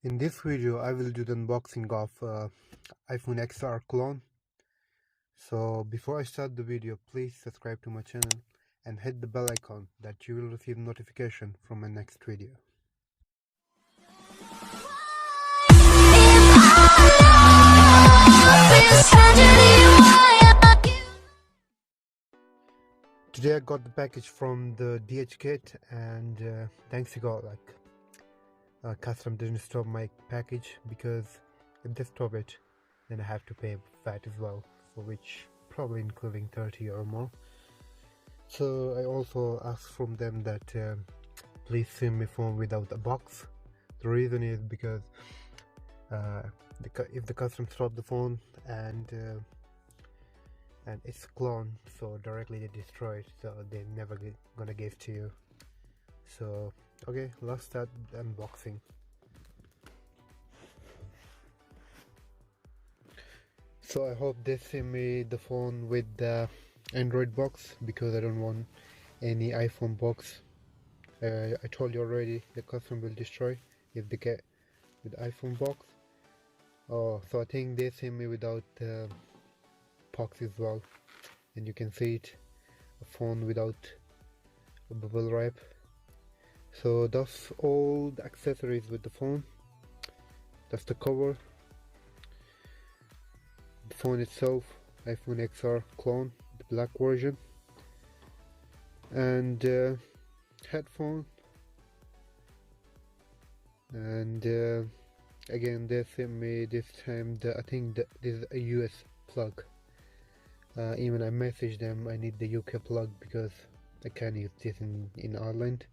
In this video, I will do the unboxing of iPhone XR clone. So before I start the video, please subscribe to my channel and hit the bell icon that you will receive notification from my next video. Today I got the package from the DHgate, and thanks to God, custom didn't stop my package, because if they stop it, then I have to pay VAT as well, for which probably including 30 or more. So I also asked from them that please send me phone without a box. The reason is because if the custom stop the phone and it's clone, so directly they destroy it, so they never gonna give to you. So okay, let's start the unboxing. So I hope they send me the phone with the Android box, because I don't want any iPhone box. I told you already, the custom will destroy if they get with iPhone box. Oh, so I think they send me without box as well, and you can see it, a phone without a bubble wrap. So that's all the accessories with the phone. That's the cover, the phone itself, iPhone XR clone, the black version, and headphone, and again they sent me this time I think this is a US plug. Even I messaged them I need the UK plug because I can't use this in Ireland,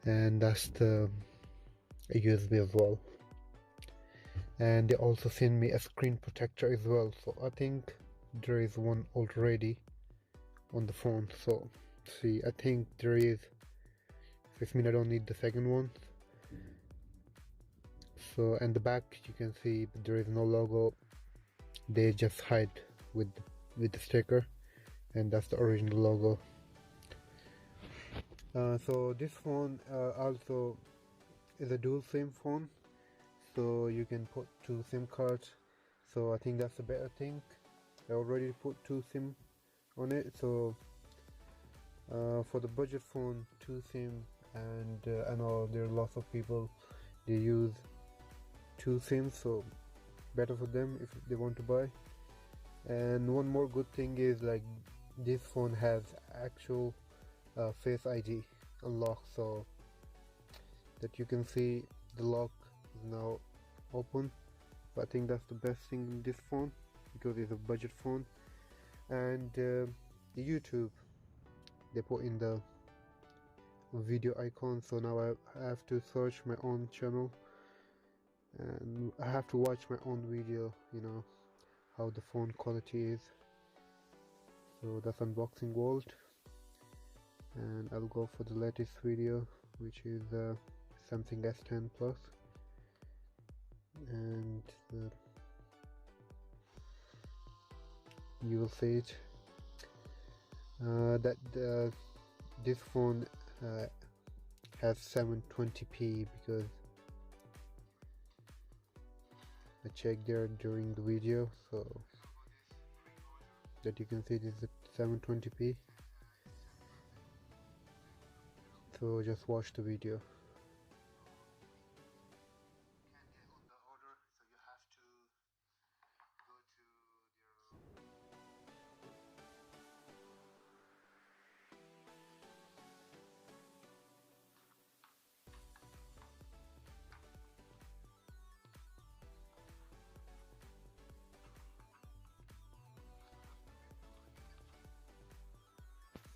and that's the a USB as well. And they also sent me a screen protector as well, so I think there is one already on the phone. So see, I think there is, this means I don't need the second one. So and the back you can see there is no logo, they just hide with the sticker, and that's the original logo. So this phone also is a dual SIM phone, so you can put 2 SIM cards. So I think that's a better thing. I already put 2 SIM on it, so for the budget phone 2 SIM, and I know there are lots of people they use 2 SIMs, so better for them if they want to buy. And one more good thing is, like, this phone has actual Face ID unlock, so that you can see the lock is now open. But I think that's the best thing in this phone, because it's a budget phone. And the YouTube, they put in the video icon, so now I have to search my own channel and I have to watch my own video, you know how the phone quality is. So that's unboxing world, and I'll go for the latest video, which is Samsung S10 Plus, and you will see it that this phone has 720p, because I checked there during the video, so that you can see this is 720p. So just watch the video.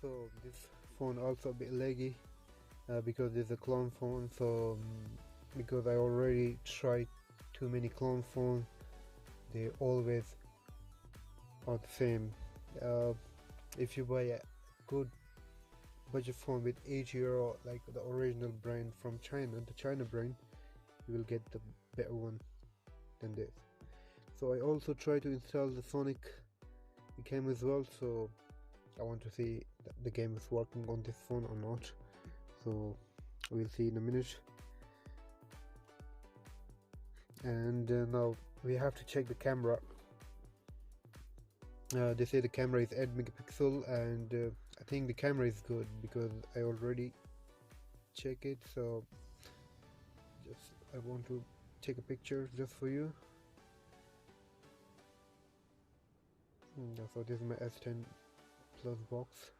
So this phone also a bit laggy, because it's a clone phone. So because I already tried too many clone phones, they always are the same. If you buy a good budget phone with €8, like the original brand from China, the China brand, you will get the better one than this. So I also try to install the Sonic game as well, so I want to see that the game is working on this phone or not. So we'll see in a minute. And now we have to check the camera. They say the camera is 8 megapixel, and I think the camera is good because I already check it. So just I want to take a picture just for you. So this is my S10 Plus box.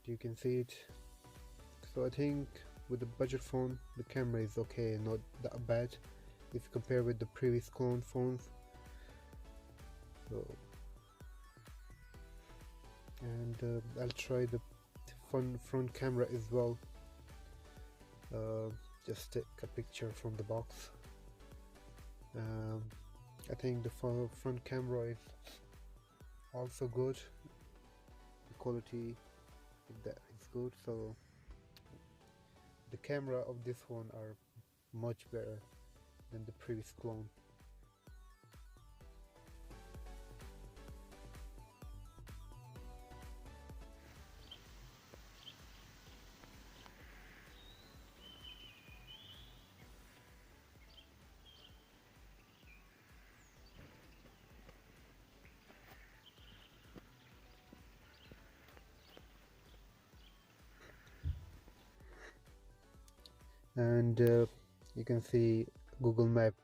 You can see it. So I think with the budget phone the camera is okay, not that bad if you compare with the previous clone phones. So, and I'll try the front camera as well. Just take a picture from the box. I think the front camera is also good. The quality of that is good. So the camera of this one are much better than the previous clone. And you can see Google Map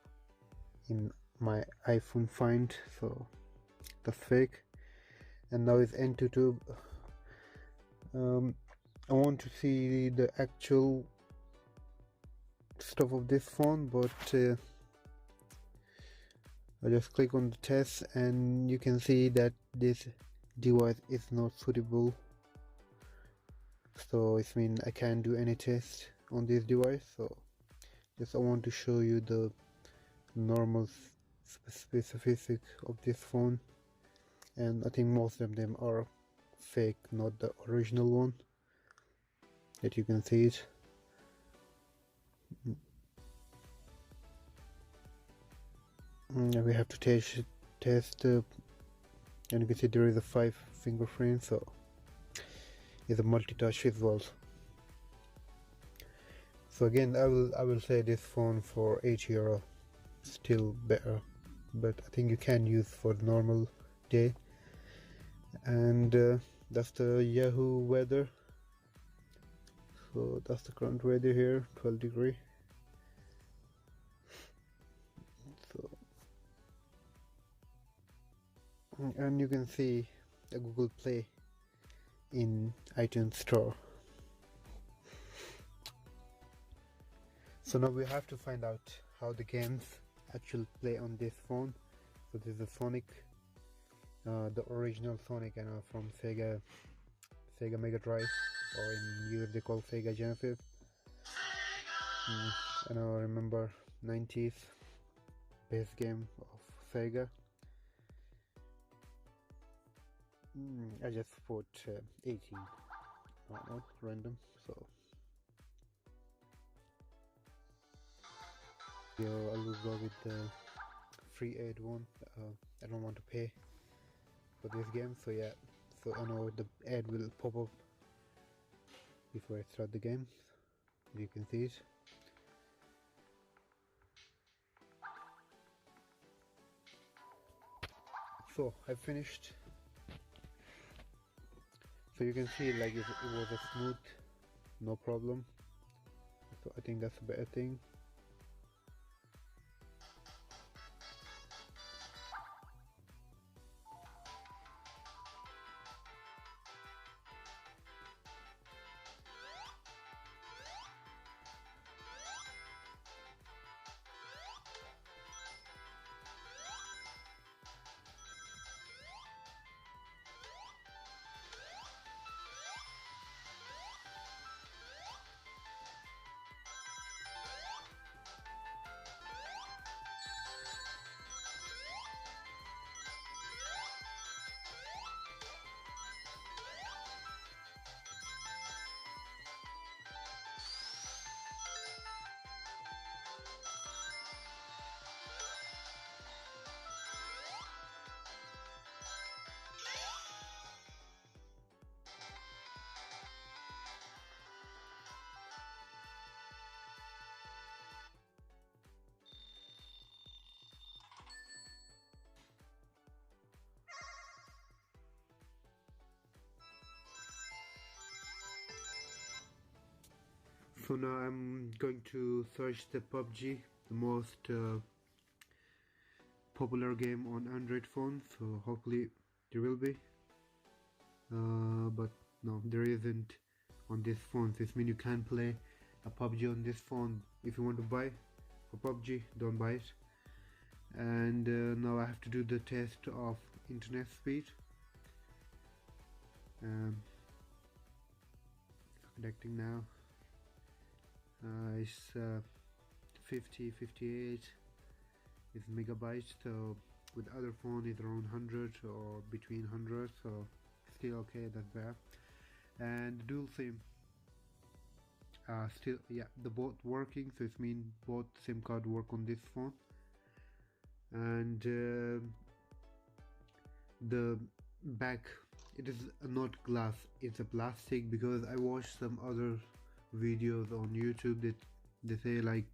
in my iPhone Find, so that's fake. And now it's N22. I want to see the actual stuff of this phone, but I just click on the test and you can see that this device is not suitable. So it means I can't do any test on this device. So just I want to show you the normal specific of this phone, and I think most of them are fake, not the original one that you can see it. We have to test and you can see there is a 5 fingerprint, so it's a multi-touch as well. So again, I will say this phone for €8 still better, but I think you can use for the normal day. And that's the Yahoo weather. So that's the current weather here, 12 degree. So, and you can see the Google Play in iTunes Store. So now we have to find out how the games actually play on this phone. So this is a Sonic, the original Sonic, from Sega Mega Drive, or in US they call Sega Genesis. And I remember 90s base game of Sega. I just put 18, not random. So yeah, I will go with the free ad one. I don't want to pay for this game, so yeah. So I know the ad will pop up before I start the game. You can see it. So I finished. So you can see like it was a smooth, no problem. So I think that's a better thing. So now I'm going to search the PUBG, the most popular game on Android phone, so hopefully there will be, but no, there isn't on this phone. So this means you can't play a PUBG on this phone. If you want to buy for PUBG, don't buy it. And now I have to do the test of internet speed. Connecting now. It's 58 is megabytes, so with other phone it's around 100 or between 100, so still okay, that's bad. And dual SIM, still, yeah, the both working, so it means both SIM card work on this phone. And the back, it is not glass, it's a plastic, because I watched some other videos on YouTube that they say like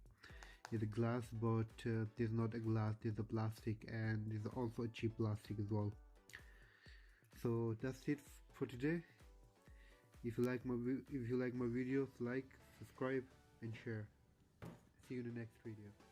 it's a glass, but there's not a glass, there's a plastic, and there's also a cheap plastic as well. So that's it for today. If you like my videos, like, subscribe and share. See you in the next video.